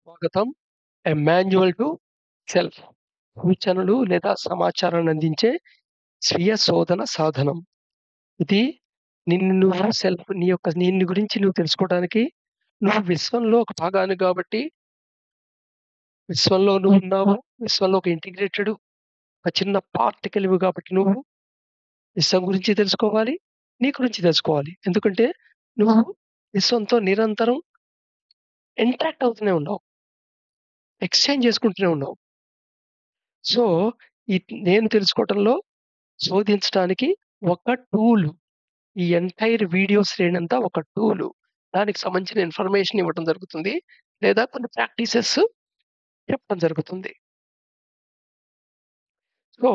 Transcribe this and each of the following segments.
స్వాగతం. A manual to self. సూచనలు లేదా సమాచారాన్ని అందించే స్వీయ శోధన సాధనం. ఇది నిన్ను నువ్వు నిన్ను గురించి నువ్వు తెలుసుకోవడానికి, నువ్వు విశ్వంలో ఒక భాగానివి కాబట్టి, విశ్వంలో నువ్వున్నావు. విశ్వంలో ఒక ఇంటిగ్రేటెడ్ ఒక చిన్న పార్టికల్‌వి కాబట్టి నువ్వు విశ్వం గురించి తెలుసుకోవాలి. నీ గురించి తెలుసుకోవాలి. ఎందుకంటే నువ్వు విశ్వంతో నిరంతరం ఇంటరాక్ట్ అవుతూనే ఉన్నావు. ఎక్స్‌చేంజ్ చేసుకుంటూనే ఉన్నావు. సో, నేను తెలుసుకోవటంలో శోధించటానికి ఒక టూలు. ఈ ఎంటైర్ వీడియో శ్రేణంతా ఒక టూలు. దానికి సంబంధించిన ఇన్ఫర్మేషన్ ఇవ్వటం జరుగుతుంది. లేదా కొన్ని ప్రాక్టీసెస్ చెప్పడం జరుగుతుంది. సో,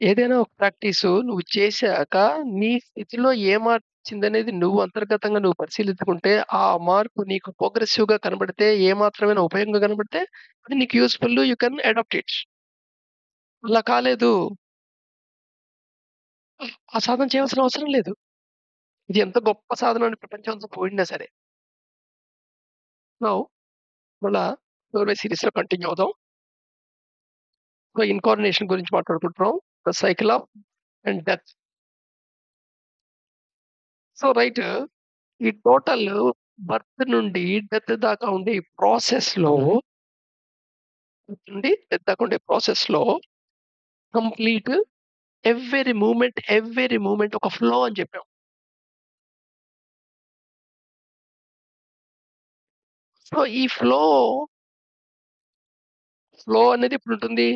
ఏదైనా ఒక ప్రాక్టీసు నువ్వు చేశాక నీ స్థితిలో ఏ మార్పొచ్చిందనేది నువ్వు అంతర్గతంగా నువ్వు పరిశీలించుకుంటే, ఆ మార్పు నీకు ప్రోగ్రెసివ్‌గా కనబడితే, ఏ మాత్రమైనా ఉపయోగంగా కనబడితే, అది నీకు useful. You can adapt it. అలా కాలేదు, ఆ సాధన చేయాల్సిన అవసరం లేదు. ఇది ఎంత గొప్ప సాధన అని ప్రపంచం అంతా పొగిడినా సరే. నౌ మళ్ళా సర్వే సీరీస్‌లో కంటిన్యూ అవుదాం. సో, ఇన్‌కార్నేషన్ గురించి మాట్లాడుకుంటున్నాం. The cycle of and death. So, right, ఈ టోటల్ బర్త్ నుండి డెత్ దాకా ఉండే ఈ ప్రాసెస్‌లో కంప్లీట్ ఎవ్రి మూవ్‌మెంట్ ఒక ఫ్లో అని చెప్పాం. సో, ఈ ఫ్లో అనేది ఎప్పుడుంటుంది?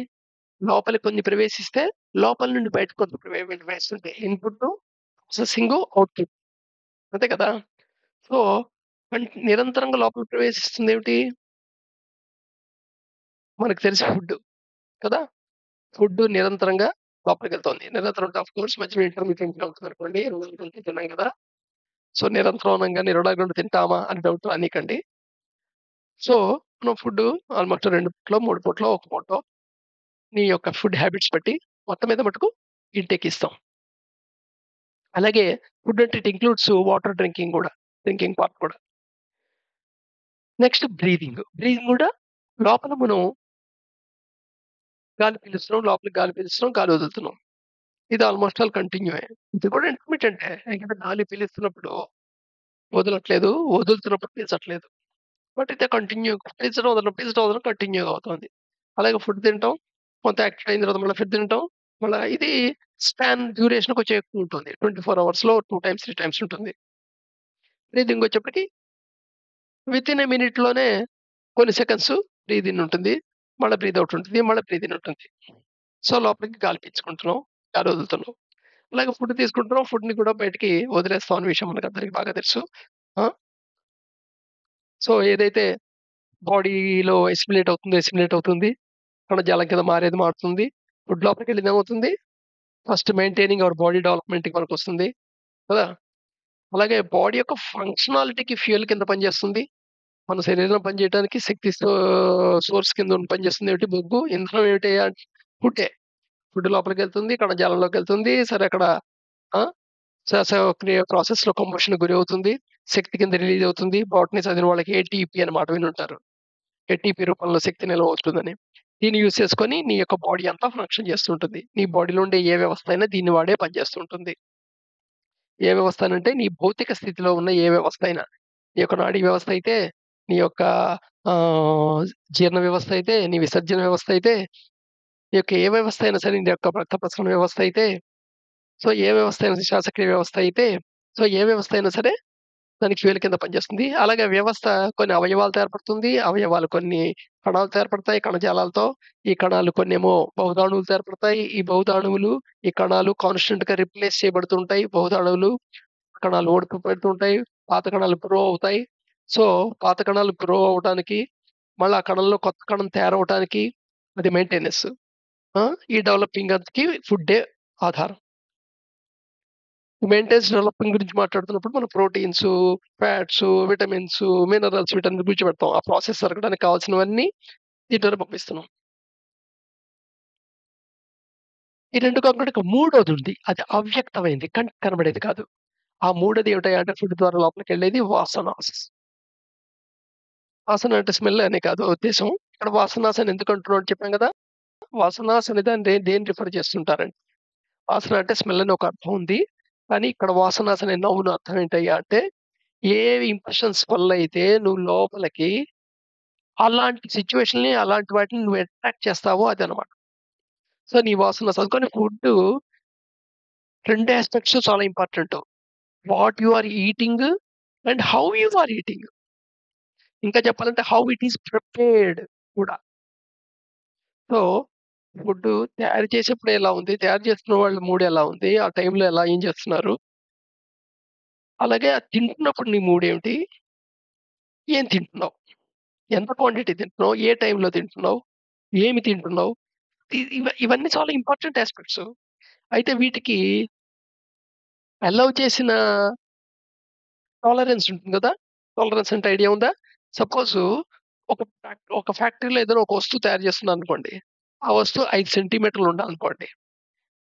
లోపలికి కొన్ని ప్రవేశిస్తే, లోపల నుండి బయటకి కొంత ప్రవేశిస్తుంటాయి. Input, processing, output. అంతే కదా! సో, నిరంతరంగా లోపలికి ప్రవేశిస్తుందేమిటి? మనకు తెలిసి ఫుడ్డు కదా! ఫుడ్డు నిరంతరంగా లోపలికెళ్తోంది. నిరంతరం అంటే ఆఫ్‌కోర్స్ మధ్యలో ఇంటర్మిటెంట్‌గా ఉంటుందనుకోండి. 20 గంటలు తిన్నాం గదా! సో, నిరంతరం అనంగానే 24 గంటలు తింటామా అని డౌట్ రానీకండి. సో, మనం ఫుడ్డు ఆల్‌మోస్ట్ 2 పూటలో, 3 పూటలో, ఒక పూటో నీ యొక్క ఫుడ్ హ్యాబిట్స్ బట్టి మొత్తం మీద మటుకు ఇంటేక్ ఇస్తాం. అలాగే ఫుడ్ అంటే ఇట్ ఇంక్లూడ్స్ వాటర్ డ్రింకింగ్ గూడా. డ్రింకింగ్ పార్ట్ కూడా. Next breathing. బ్రీతింగ్ గూడా లోపల మనం గాలి పీలుస్తున్నాం, లోపలికి గాలి పీలుస్తున్నాం, గాలి వదులుతున్నాం. ఇది ఆల్‌మోస్ట్ ఆల్ కంటిన్యూయే. ఇది కూడా ఇంటర్మిటెంటే. ఎందుకంటే గాలి పీలుస్తున్నప్పుడు వదలట్లేదు, వదులుతున్నప్పుడు పీల్చట్లేదు. బట్ అయితే కంటిన్యూ పీల్చడం, వదలడం, పీల్చడం, వదలడం కంటిన్యూగా అవుతుంది. అలాగే ఫుడ్ తింటాం, కొంత యాక్టివ్ అయిన తర్వాత మళ్ళీ ఫుడ్ తింటాం. మళ్ళా ఇది స్పాన్ డ్యూరేషన్ కొంచెం ఎక్కువ ఉంటుంది. 24 అవర్స్‌లో 2 టైమ్స్, 3 టైమ్స్ ఉంటుంది. బ్రీతింగ్ వచ్చేప్పటికి వితిన్ ఎ మినిట్‌లోనే కొన్ని సెకండ్స్ బ్రీత్ ఇన్ ఉంటుంది. మళ్ళా బ్రీత్ ఔట్ ఉంటుంది. మళ్ళా బ్రీత్ ఇన్ ఉంటుంది. సో, లోపలికి గాలి పీల్చుకుంటున్నాం, గాలి వదులుతున్నాం. అలాగే ఫుడ్ తీసుకుంటున్నాం. ఫుడ్‌ని కూడా బయటికి వదిలేస్తాం అనే విషయం మనకందరికి బాగా తెలుసు. ఆ! సో, ఏదైతే బాడీలో అసిమిలేట్ అవుతుంది. కణజాలం కింద మారేది మారుతుంది. ఫుడ్ లోపలికెళ్ళింది ఏమవుతుంది? ఫస్ట్ మెయింటైనింగ్ అవర్ బాడీ డెవలప్‌మెంట్‌కి మనకొస్తుంది కదా! అలాగే బాడీ యొక్క ఫంక్షనాలిటీకి ఫ్యూయల్ కింద పనిచేస్తుంది. మన శరీరం పనిచేయడానికి శక్తి సోర్స్ కింద ఉండి పనిచేస్తుందేమిటి? బొగ్గు. ఇంధనం ఏమిటి? ఫుడ్డే. ఫుడ్ లోపలికెళ్తుంది. కణజాలంలోకెళ్తుంది. సరే అక్కడ ఆ! శ్వాసక్రియ ప్రాసెస్‌లో కంబషన్‌కి గురవుతుంది. శక్తి కింద రిలీజ్ అవుతుంది. బోటనీ చదివిన వాళ్ళకి ఏటీపీ అనే మాట వినుంటారు. ఏటీపీ రూపంలో శక్తి నిల్వ అవుతుందని. దీన్ని యూజ్ చేసుకొని నీ యొక్క బాడీ అంతా ఫంక్షన్ చేస్తుంటుంది. నీ బాడీలో ఉండే ఏ వ్యవస్థ అయినా దీన్ని వాడే పనిచేస్తూ ఉంటుంది. ఏ వ్యవస్థ అనంటే నీ భౌతిక స్థితిలో ఉన్న ఏ వ్యవస్థ అయినా. నీ యొక్క నాడీ వ్యవస్థ అయితే, నీ యొక్క ఆహ్, జీర్ణ వ్యవస్థ అయితే, నీ విసర్జన వ్యవస్థ అయితే, నీ యొక్క ఏ వ్యవస్థ అయినా సరే, నీ యొక్క రక్త ప్రసరణ వ్యవస్థ అయితే, సో, ఏ వ్యవస్థ అయినా శ్వాసక్రియ వ్యవస్థ అయితే, సో, ఏ వ్యవస్థ అయినా సరే దానికి ఫ్యూయల్ కింద పనిచేస్తుంది. అలాగే వ్యవస్థ కొన్ని అవయవాలతో ఏర్పడుతుంది. అవయవాలు కొన్ని కణాలతో ఏర్పడతాయి కణజాలాలతో. ఈ కణాలు కొన్నేమో బహుదాణువులతో ఏర్పడతాయి. ఈ బహుదాణువులు, ఈ కణాలు కాన్స్టెంట్‌గా రిప్లేస్ చేయబడుతుంటాయి. బహుదాణువులు, కణాలు ఓడిపి పెడుతుంటాయి. పాత కణాలు గ్రో అవుతాయి. సో, పాత కణాలు గ్రో అవ్వటానికి, మళ్ళా ఆ కణంలో కొత్త కణం తయారవ్వటానికి అది మెయింటెనెన్స్. ఆ! ఈ డెవలపింగ్ అంతకి ఫుడ్డే ఆధారం. మెయింటెనెన్స్ డెవలప్‌మెంట్ గురించి మాట్లాడుతున్నప్పుడు మనం ప్రోటీన్సు, ఫ్యాట్సు, విటమిన్సు, మినరల్స్ వీటన్నిటి గురించి పెడతాం. ఆ ప్రాసెస్ జరగడానికి కావాల్సినవన్నీ దీంట్లోనే పంపిస్తున్నాం. ఈ 2 కాకుండా ఇక మూడోదుంది. అది అవ్యక్తమైంది. కంటికి కనబడేది కాదు. ఆ మూడోది ఏమిటయ్యా అంటే ఫుడ్ ద్వారా లోపలికెళ్ళేది వాసనాస్. వాసన అంటే స్మెల్ అని కాదు ఉద్దేశ్యం. ఇక్కడ వాసనాస్ అని ఎందుకు అంటున్నాం అని చెప్పాం గదా! వాసనాస్ అనే దాన్ని దేన్ని రిఫర్ చేస్తుంటారంటే, వాసన అంటే స్మెల్ అని ఒక అర్థం ఉంది. కానీ ఇక్కడ వాసనాస్ అనే నౌన్ అర్థం ఏంటయ్యా అంటే, ఏ ఇంప్రెషన్స్ వల్ల అయితే నువ్వు లోపలికి అలాంటి సిట్యుయేషన్‌ని, అలాంటి వాటిని నువ్వు అట్రాక్ట్ చేస్తావో అదనమాట. సో, నీ వాసన అందుకని ఫుడ్డు 2 యాస్పెక్ట్స్ చాలా important. What you are eating and how you are eating. ఇంకా చెప్పాలంటే హౌ ఇట్ ఈస్ ప్రిపేర్డ్ కూడా. సో, ఫుడ్డు తయారు చేసేప్పుడు ఎలా ఉంది? తయారు చేస్తున్న వాళ్ళ మూడ్ ఎలా ఉంది? ఆ టైంలో ఏం చేస్తున్నారు? అలాగే అది తింటున్నప్పుడు నీ మూడేమిటి? ఏం తింటున్నావు? ఎంత క్వాంటిటీ తింటున్నావు? ఏ టైంలో తింటున్నావు? ఏమి తింటున్నావు? ఇవన్నీ చాలా ఇంపార్టెంట్ యాస్పెక్ట్స్. అయితే వీటికి అలౌ చేసిన టాలరెన్స్ ఉంటుంది గదా! టాలరెన్స్ అంటే ఐడియా ఉందా? సపోజు ఒక ఫ్యాక్టరీలో ఏదైనా ఒక వస్తువు తయారు చేస్తున్నారనుకోండి. ఆ వస్తువు 5 సెంటీమీటర్లు ఉండాలనుకోండి.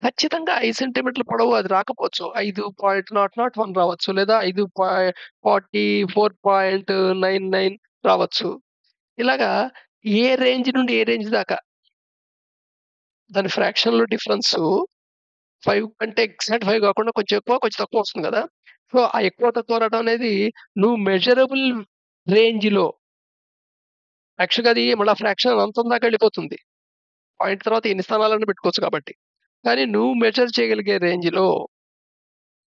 ఖచ్చితంగా 5 సెంటీమీటర్ల పొడవు అది రాకపోవచ్చు. 5.001 రావచ్చు. లేదా 44.99 రావచ్చు. ఇలాగా ఏ రేంజ్ నుండి ఏ రేంజ్ దాకా దాని ఫ్రాక్షన్‌లో డిఫరెన్సు 5 అంటే ఎగ్జాక్ట్ 5 కాకుండా కొంచెం ఎక్కువ, కొంచెం తక్కువ వస్తుంది గదా! సో, ఆ ఎక్కువ, తక్కువ రావడం అనేది నువ్వు మెజరబుల్ రేంజ్‌లో యాక్చువల్‌గా అది మళ్ళా ఫ్రాక్షన్ అంతం దాకా వెళ్ళిపోతుంది. పాయింట్ తర్వాత ఎన్ని స్థానాలన్నా పెట్టుకోవచ్చు కాబట్టి. కానీ నువ్వు మెజర్ చేయగలిగే రేంజ్‌లో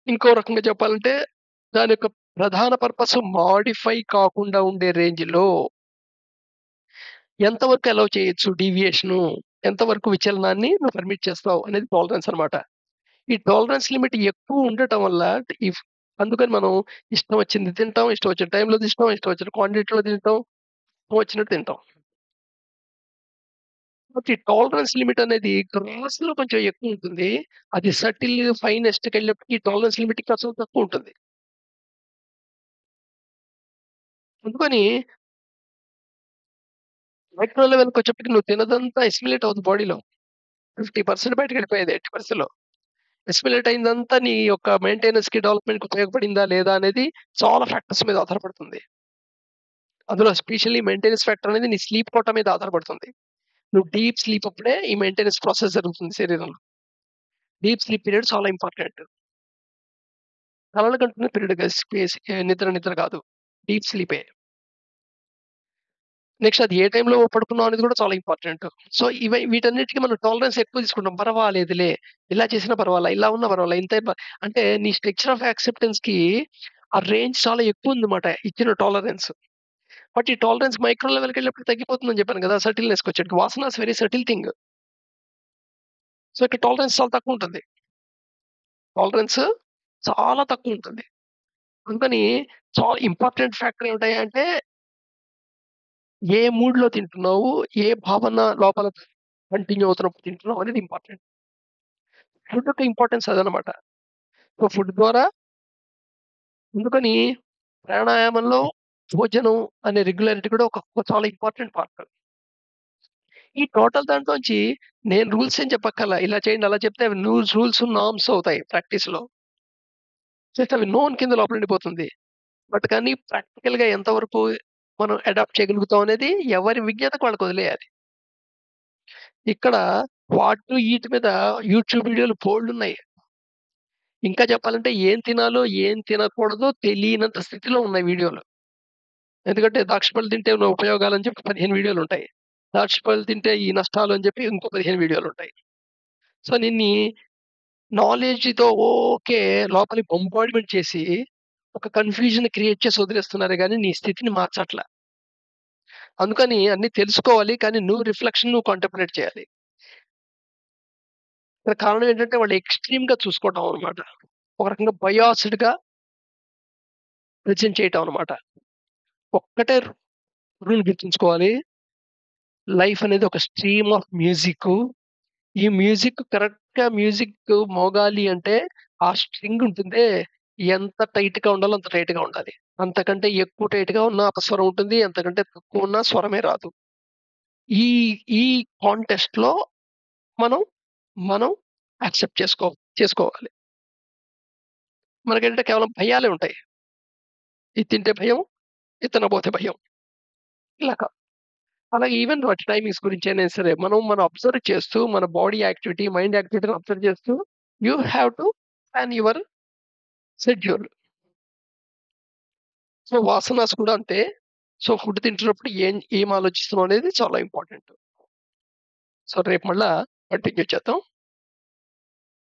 ఇంకో రకంగా చెప్పాలంటే దాని యొక్క ప్రధాన పర్పస్ మోడిఫై కాకుండా ఉండే రేంజ్‌లో ఎంతవరకు అలౌ చేయొచ్చు డీవియేషను, ఎంతవరకు విచలనాన్ని నువ్వు పర్మిట్ చేస్తావు అనేది టాలరెన్స్ అన్నమాట. ఈ టాలరెన్స్ లిమిట్ ఎక్కువ ఉండటం వల్ల ఇఫ్ అందుకని మనం ఇష్టం వచ్చింది తింటాం, ఇష్టం వచ్చిన టైంలో తింటాం, ఇష్టం వచ్చిన క్వాంటిటీలో తింటాం, ఇష్టం వచ్చినట్టు తింటాం. బట్ ఈ టాలరెన్స్ లిమిట్ అనేది గ్రాస్‌లో కొంచెం ఎక్కువుంటుంది. అది సటిల్ ఫైనెస్ట్‌కెళ్ళినప్పటికి ఈ టాలరెన్స్ లిమిట్ కాస్త తక్కువుంటుంది. అందుకని మైక్రో లెవెల్‌కొచ్చేప్పటికి నువ్వు తిన్నదంతా అసిమిలేట్ అవుద్ది బాడీలో. 50% బయటకెళ్ళిపోయేది 80%లో. అసిమిలేట్ అయిందంతా నీ యొక్క మెయింటెనెన్స్‌కి, డెవలప్‌మెంట్‌కి ఉపయోగపడిందా లేదా అనేది చాలా ఫ్యాక్టర్స్ మీద ఆధారపడుతుంది. అందులో ఎస్పెషల్లీ మెయింటెనెన్స్ ఫ్యాక్టర్ అనేది నీ స్లీప్ కోటా మీద ఆధారపడుతుంది. నువ్వు డీప్ స్లీప్ అప్పుడే ఈ మెయింటెనెన్స్ ప్రాసెస్ జరుగుతుంది శరీరంలో. డీప్ స్లీప్ పీరియడ్ చాలా ఇంపార్టెంట్. కలలు కంటున్న పీరియడ్ కాదు నిద్ర కాదు. డీప్ స్లీపే. నెక్స్ట్ అది ఏ టైంలో పడుకున్నాం అనేది కూడా చాలా ఇంపార్టెంట్. సో, వీటన్నిటికి మనం టాలరెన్స్ ఎక్కువ తీసుకుంటాం. పర్వాలేదులే, ఇలా చేసినా పర్వాలా, ఇలా ఉన్నా పర్వాలా, అంటే నీ స్ట్రక్చర్ ఆఫ్ యాక్సెప్టెన్స్‌కి ఆ రేంజ్ చాలా ఎక్కువుందన్నమాట ఇచ్చిన టాలరెన్స్. బట్ ఈ టాలరెన్స్ మైక్రో లెవెల్‌కెళ్ళినప్పుడు తగ్గిపోతుందని చెప్పాను కదా! సటిల్‌నెస్‌కొచ్చేటికి. వాసన is very subtle thing. So, ఇక్కడ టాలరెన్స్ చాలా తక్కువుంటుంది. టాలరెన్స్ చాలా తక్కువుంటుంది. అందుకని చాలా ఇంపార్టెంట్ ఫ్యాక్టర్ ఏమిటయ్యా అంటే, ఏ మూడ్‌లో తింటున్నావు? ఏ భావన లోపల కంటిన్యూ అవుతున్నప్పుడు తింటున్నావు అనేది ఇంపార్టెంట్. ఫుడ్ యొక్క ఇంపార్టెన్స్ అదనమాట. సో, ఫుడ్ ద్వారా అందుకని ప్రాణాయామంలో భోజనం అనే రెగ్యులారిటీ కూడా ఒక చాలా ఇంపార్టెంట్ పార్ట్. ఈ టోటల్ దాంట్లోంచి నేను రూల్స్ ఏం చెప్పక్కర్లా. ఇలా చేయండి, అలా చెప్తే అవి రూల్స్, నార్మ్స్ అవుతాయి ప్రాక్టీస్‌లో. జస్ట్ అవి నోన్ కింద లోపలుండిపోతుంది. బట్ కానీ ప్రాక్టికల్‌గా ఎంతవరకు మనం అడాప్ట్ చేయగలుగుతాం అనేది ఎవరి విజ్ఞతకు వాళ్ళకి వదిలేయాలి. ఇక్కడ వాట్ టు ఈట్ మీద యూట్యూబ్ వీడియోలు బోలెడున్నాయి. ఇంకా చెప్పాలంటే ఏం తినాలో, ఏం తినకూడదో తెలియనంత స్థితిలో ఉన్నాయి వీడియోలు. ఎందుకంటే ద్రాక్ష పళ్ళు తింటే ఉన్న ఉపయోగాలని చెప్పి 15 వీడియోలుంటాయి. ద్రాక్ష పళ్ళు తింటే ఈ నష్టాలు అని చెప్పి ఇంకో 15 వీడియోలుంటాయి. సో, నిన్ని నాలెడ్జ్‌తో ఓకే లోపలికి బొంబార్డ్‌మెంట్ చేసి, ఒక కన్‌ఫ్యూజన్ క్రియేట్ చేసి వదిలేస్తున్నారే గానీ, నీ స్థితిని మార్చట్ల. అందుకని అన్నీ తెలుసుకోవాలి. కానీ నువ్వు కాంటెంప్లేట్ చేయాలి. ఇక్కడ కారణం ఏంటంటే వాళ్ళు ఎక్స్‌ట్రీమ్‌గా చూసుకోవటం అన్నమాట. ఒక రకంగా బయాస్డ్‌గా ప్రెజెంట్ చేయటం అన్నమాట. ఒక్కటే రూల్ గుర్తుంచుకోవాలి. లైఫ్ అనేది ఒక స్ట్రీమ్ ఆఫ్ మ్యూజిక్కు. ఈ మ్యూజిక్ మోగాలి అంటే, ఆ స్ట్రింగ్ ఉంటుందే ఎంత టైట్‌గా ఉండాలో అంత టైట్‌గా ఉండాలి. అంతకంటే ఎక్కువ టైట్‌గా ఉన్నా అపస్వరం ఉంటుంది. అంతకంటే తక్కువ ఉన్నా స్వరమే రాదు. ఈ ఈ కాంటెస్ట్‌లో మనం, మనం యాక్సెప్ట్ చేసుకోవాలి. మనకేంటంటే కేవలం భయాలే ఉంటాయి. ఇది తింటే భయం, ఇది తినకపోతే భయం. ఇలాగ. అలాగే ఈవెన్ వాటి టైమింగ్స్ గురించైనా సరే మనం అబ్జర్వ్ చేస్తూ మన బాడీ యాక్టివిటీ, మైండ్ యాక్టివిటీని అబ్జర్వ్ చేస్తూ you have to plan your schedule. So, వాసనాస్ కూడా అంతే. సో, ఫుడ్ తింటున్నప్పుడు ఏం ఆలోచిస్తున్నాం అనేది చాలా ఇంపార్టెంట్. సో, రేపు మళ్ళా కంటిన్యూ చేద్దాం.